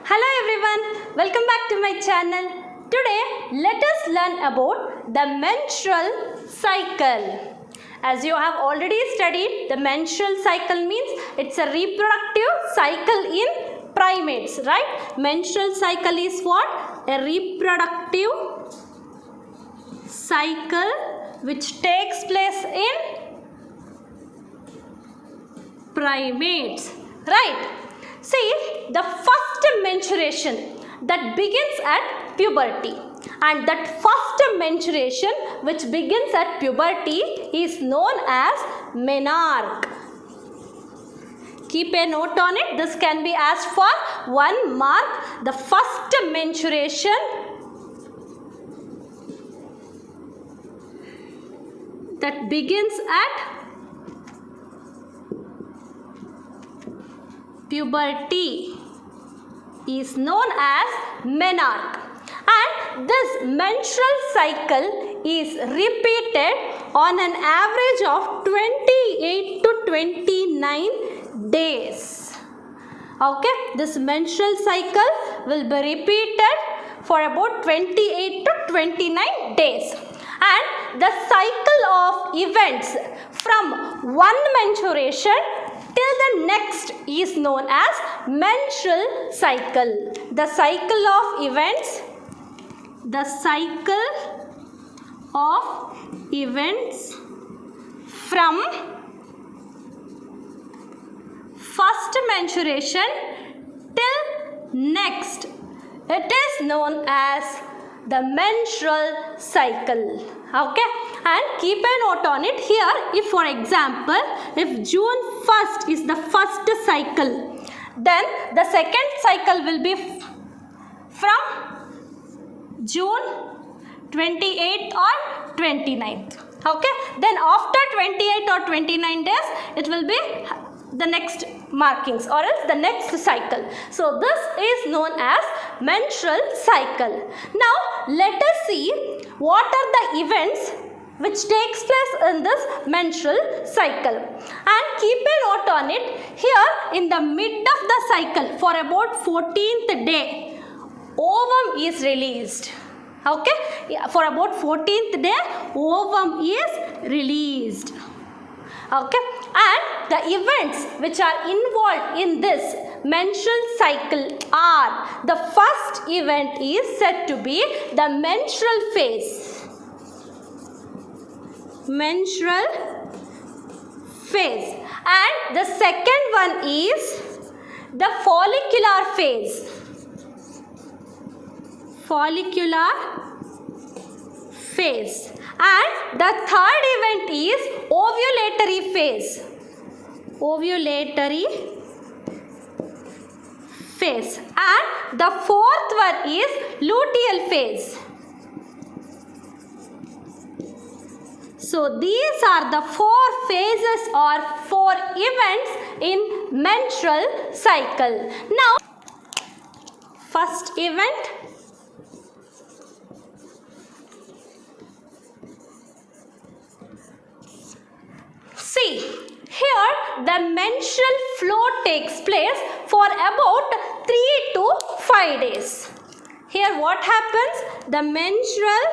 Hello everyone, welcome back to my channel. Today let us learn about the menstrual cycle. As you have already studied, the menstrual cycle means it's a reproductive cycle in primates, right? Menstrual cycle is what? A reproductive cycle which takes place in primates, right? See, the first menstruation that begins at puberty, and that first menstruation which begins at puberty is known as menarche. Keep a note on it. This can be asked for 1 mark. The first menstruation that begins at puberty is known as menarche, and this menstrual cycle is repeated on an average of 28 to 29 days. Okay, this menstrual cycle will be repeated for about 28 to 29 days, and the cycle of events from one menstruation till the next is known as menstrual cycle. The cycle of events, from first menstruation till next, it is known as the menstrual cycle. Okay, and keep a note on it here. If for example, if June 1st is the first cycle, then the second cycle will be from June 28th or 29th. Okay, then after 28 or 29 days, it will be the next markings or else the next cycle. So this is known as menstrual cycle. Now let us see what are the events which takes place in this menstrual cycle, and keep a note on it. Here in the mid of the cycle, for about 14th day, ovum is released. Okay, for about 14th day, ovum is released. Okay, and the events which are involved in this menstrual cycle are, the first event is said to be the menstrual phase. And the second one is the follicular phase. And the third event is ovulatory phase. And the fourth one is luteal phase. So these are the 4 phases or 4 events in menstrual cycle. Now, first event, see, here the menstrual flow takes place for about 3 to 5 days. Here what happens? The menstrual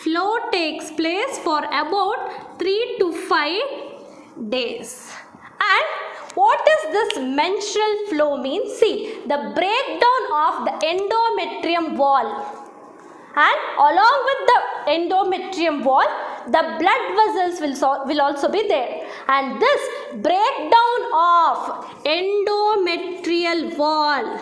flow takes place for about 3 to 5 days. And what does this menstrual flow mean? See, the breakdown of the endometrium wall, and along with the endometrium wall, the blood vessels will also be there, and this breakdown of endometrial wall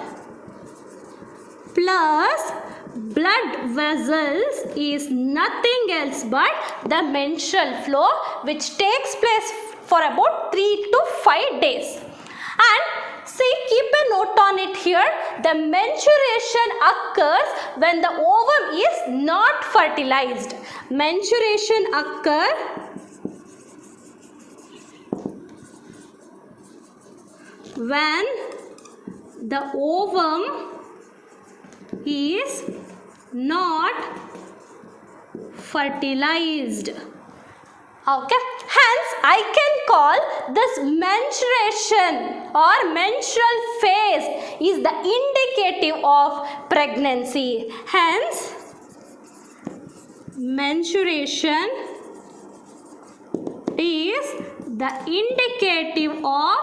plus blood vessels is nothing else but the menstrual flow, which takes place for about 3 to 5 days. And see, keep a note on it here. The menstruation occurs when the ovum is not fertilized. Menstruation occurs when the ovum is not fertilized. Okay, Hence, I can call this menstruation or menstrual phase is the indicative of pregnancy. Hence, menstruation is the indicative of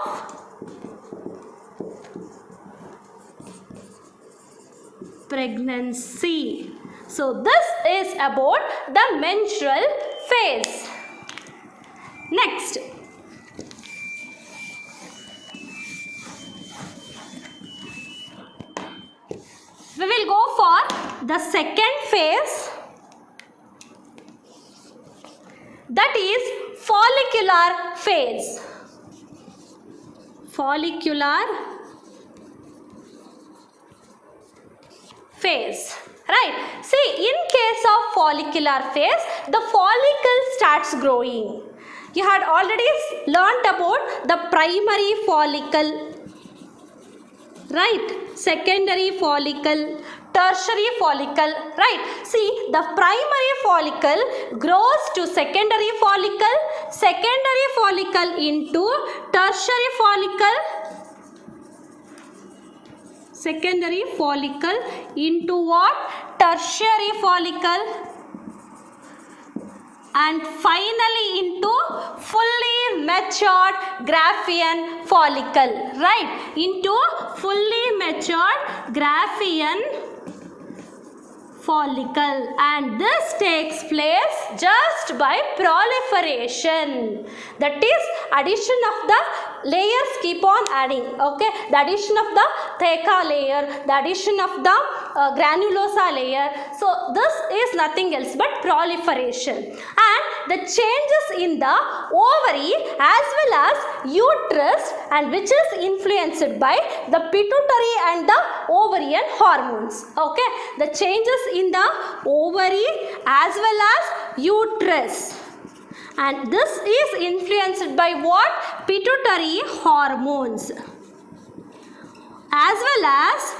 pregnancy. So this is about the menstrual phase. Next, we will go for the second phase, that is follicular phase. Follicular phase. Right. See, in case of follicular phase, the follicle starts growing. You had already learnt about the primary follicle, right? Secondary follicle, tertiary follicle, right? See, the primary follicle grows to secondary follicle into tertiary follicle, secondary follicle into what? Tertiary follicle, and finally into fully matured Graafian follicle, right? Into fully matured Graafian follicle, and this takes place just by proliferation. That is, addition of the layers keep on adding, okay? The addition of the theca layer, the addition of the granulosa layer. So this is nothing else but proliferation, and the changes in the ovary as well as uterus, and which is influenced by the pituitary and the ovarian hormones, okay? The changes in the ovary as well as uterus, and this is influenced by what? Pituitary hormones as well as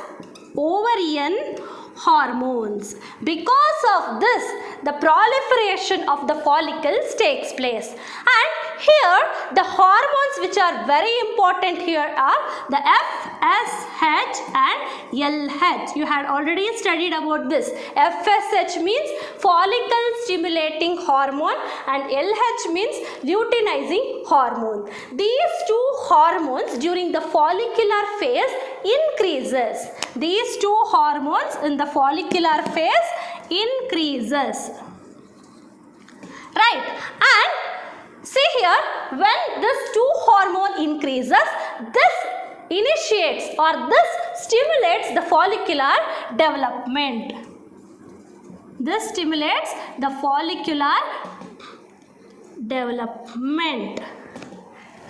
ovarian hormones. Because of this, the proliferation of the follicles takes place, and here the hormones which are very important here are the FSH and LH. You had already studied about this. FSH means follicle stimulating hormone and LH means luteinizing hormone. These two hormones during the follicular phase increases. These two hormones in the follicular phase increases, right? And see here, when this two hormone increases, this initiates or this stimulates the follicular development. This stimulates the follicular development,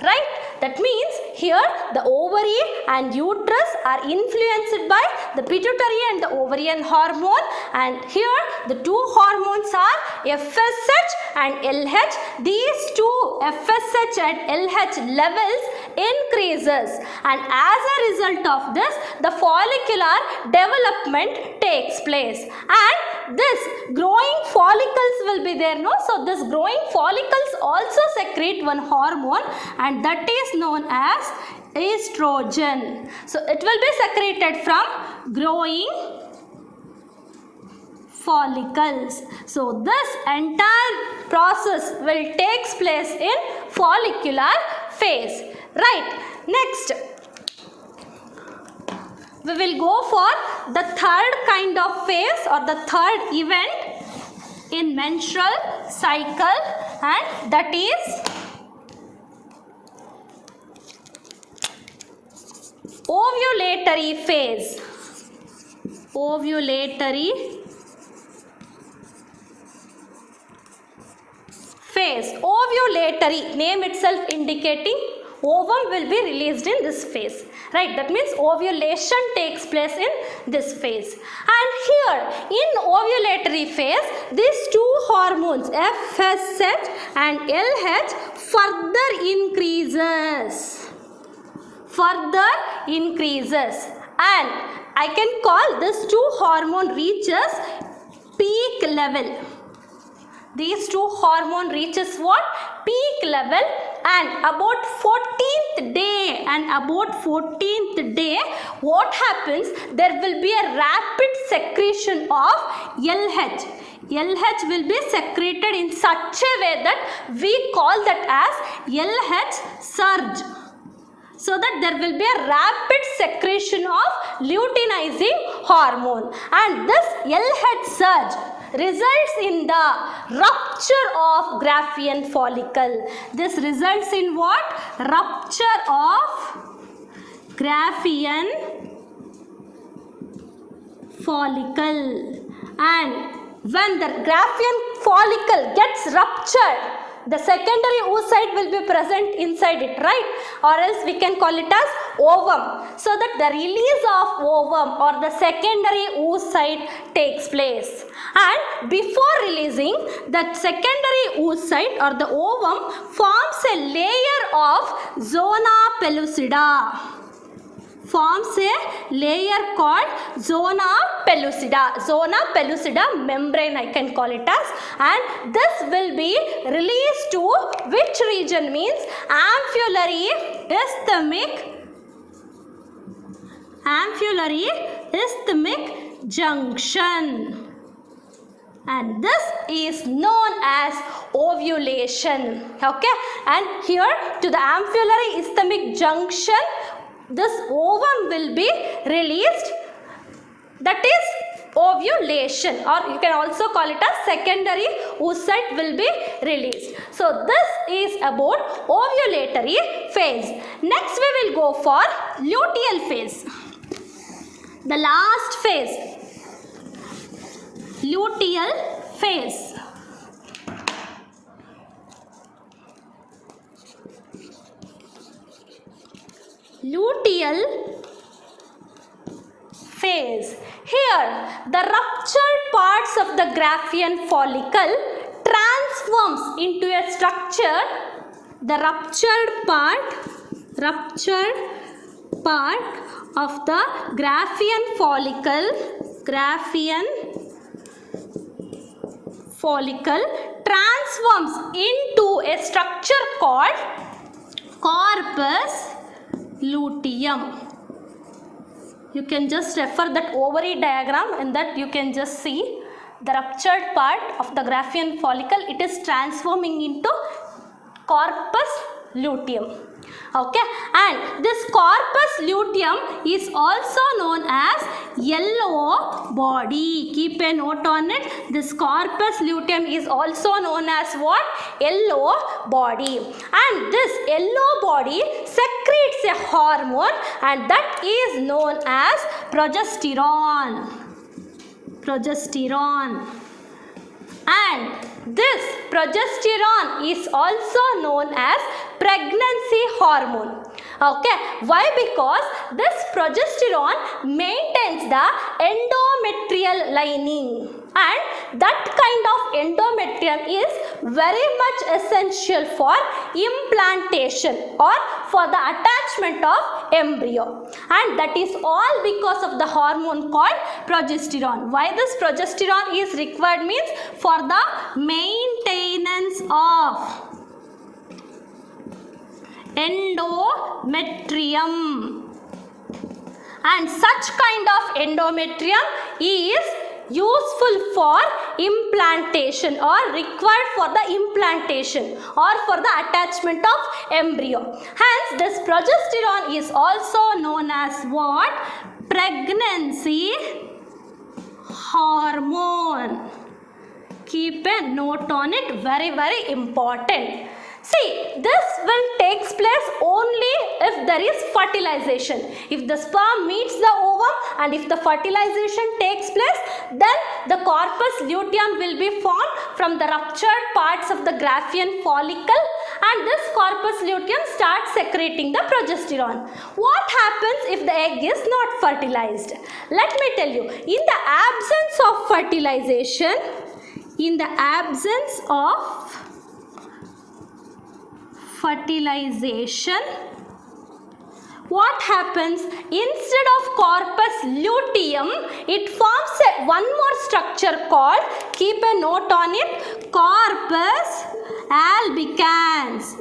right? That means here the ovary and uterus are influenced by the pituitary and the ovarian hormone, and here the two hormones are FSH and LH. These two FSH and LH levels increases, and as a result of this, the follicular development takes place, and this growing follicles will be there, no? So this growing follicles also secrete one hormone, and that is known as estrogen. So it will be secreted from growing follicles. So this entire process will take place in follicular phase, right? Next, we will go for the third kind of phase or the third event in menstrual cycle, and that is ovulatory phase. Ovulatory phase. Ovulatory, name itself indicating ovum will be released in this phase, right? That means ovulation takes place in this phase. And here in ovulatory phase, these two hormones FSH and LH further increases, and I can call this two hormone reaches peak level. these two hormone reaches what? Peak level, and about 14th day, what happens? There will be a rapid secretion of LH. LH will be secreted in such a way that we call that as LH surge. So that there will be a rapid secretion of luteinizing hormone, and this LH surge results in the rupture of Graafian follicle. This results in what? Rupture of Graafian follicle. And when the Graafian follicle gets ruptured, the secondary oocyte will be present inside it, right? Or else we can call it as ovum. So that the release of ovum or the secondary oocyte takes place. And before releasing, that secondary oocyte or the ovum forms a layer of zona pellucida. Forms a layer called zona pellucida membrane, I can call it as, and this will be released to which region? Means ampullary isthmic junction, and this is known as ovulation. Okay, and here to the ampullary isthmic junction, this ovum will be released, that is ovulation, or you can also call it as secondary oocyte will be released. So this is about ovulatory phase. Next we will go for luteal phase. The last phase, luteal phase. Luteal phase. Here, the ruptured parts of the Graafian follicle transforms into a structure. The ruptured part of the Graafian follicle transforms into a structure called corpus luteum. You can just refer that ovary diagram, and that you can just see the ruptured part of the Graafian follicle. It is transforming into corpus luteum. Okay, and this corpus luteum is also known as yellow body. Keep a note on it. This corpus luteum is also known as what? Yellow body. And this yellow body secretes a hormone, and that is known as progesterone. And this progesterone is also known as pregnancy hormone. Okay, why? Because this progesterone maintains the endometrial lining, and that kind of endometrium is very much essential for implantation or for the attachment of embryo, and that is all because of the hormone called progesterone. Why this progesterone is required? Means for the maintenance of endometrium, and such kind of endometrium is useful for implantation or required for the implantation or for the attachment of embryo. Hence this progesterone is also known as what? Pregnancy hormone. Keep a note on it, very important. See, this will take place only if there is fertilization. If the sperm meets the ovum and if the fertilization takes place, then the corpus luteum will be formed from the ruptured parts of the Graafian follicle, and this corpus luteum starts secreting the progesterone. What happens if the egg is not fertilized? Let me tell you, in the absence of fertilization, what happens? Instead of corpus luteum, it forms one more structure called, keep a note on it, corpus albicans.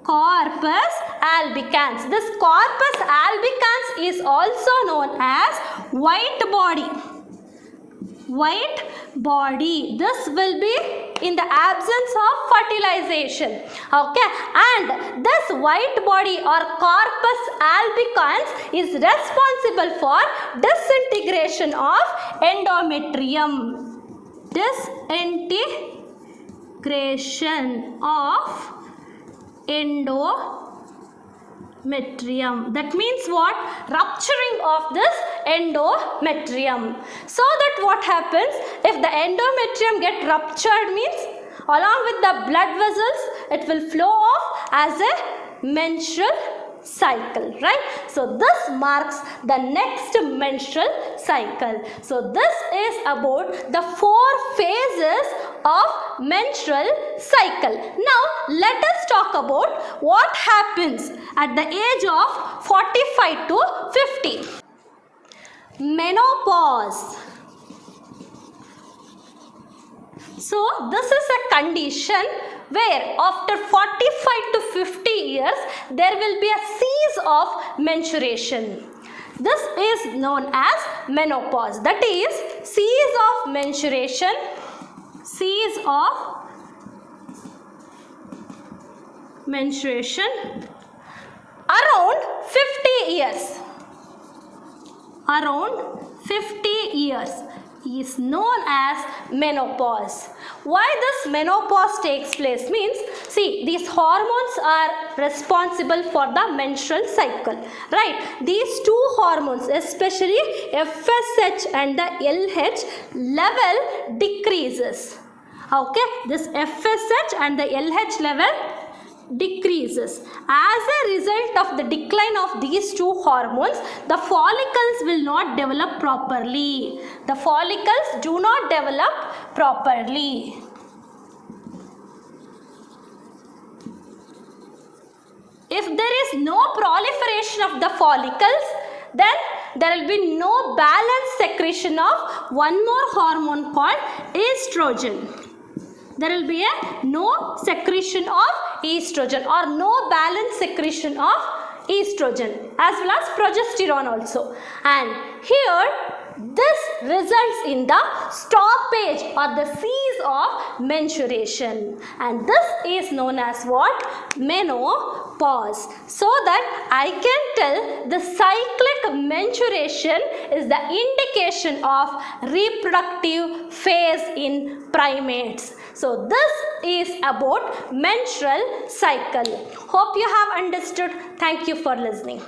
Corpus albicans. This corpus albicans is also known as white body. White body. This will be in the absence of fertilization. Okay, and this white body or corpus albicans is responsible for disintegration of endometrium. Disintegration of endometrium. That means what? Rupturing of this endometrium. So that what happens, if the endometrium get ruptured means along with the blood vessels, it will flow off as a menstrual cycle, right? So this marks the next menstrual cycle. So this is about the 4 phases of menstrual cycle. Now let us talk about what happens at the age of 45 to 50. Menopause. So this is a condition where after 45 to 50 years there will be a cease of menstruation. This is known as menopause. That is cease of menstruation. Cease of menstruation around 50 years. Around 50 years is known as menopause. Why this menopause takes place means, see, these hormones are responsible for the menstrual cycle, right? These 2 hormones, especially FSH and the LH level decreases. Okay, this FSH and the LH level decreases. As a result of the decline of these 2 hormones, the follicles will not develop properly. The follicles do not develop properly. If there is no proliferation of the follicles, then there will be no balanced secretion of one more hormone called estrogen. There will be no secretion of estrogen or no balanced secretion of estrogen as well as progesterone also. And here this results in the stoppage or the cease of menstruation, and this is known as what? Menopause. So that I can tell the cyclic menstruation is the indication of reproductive phase in primates. So this is about menstrual cycle. Hope you have understood. Thank you for listening.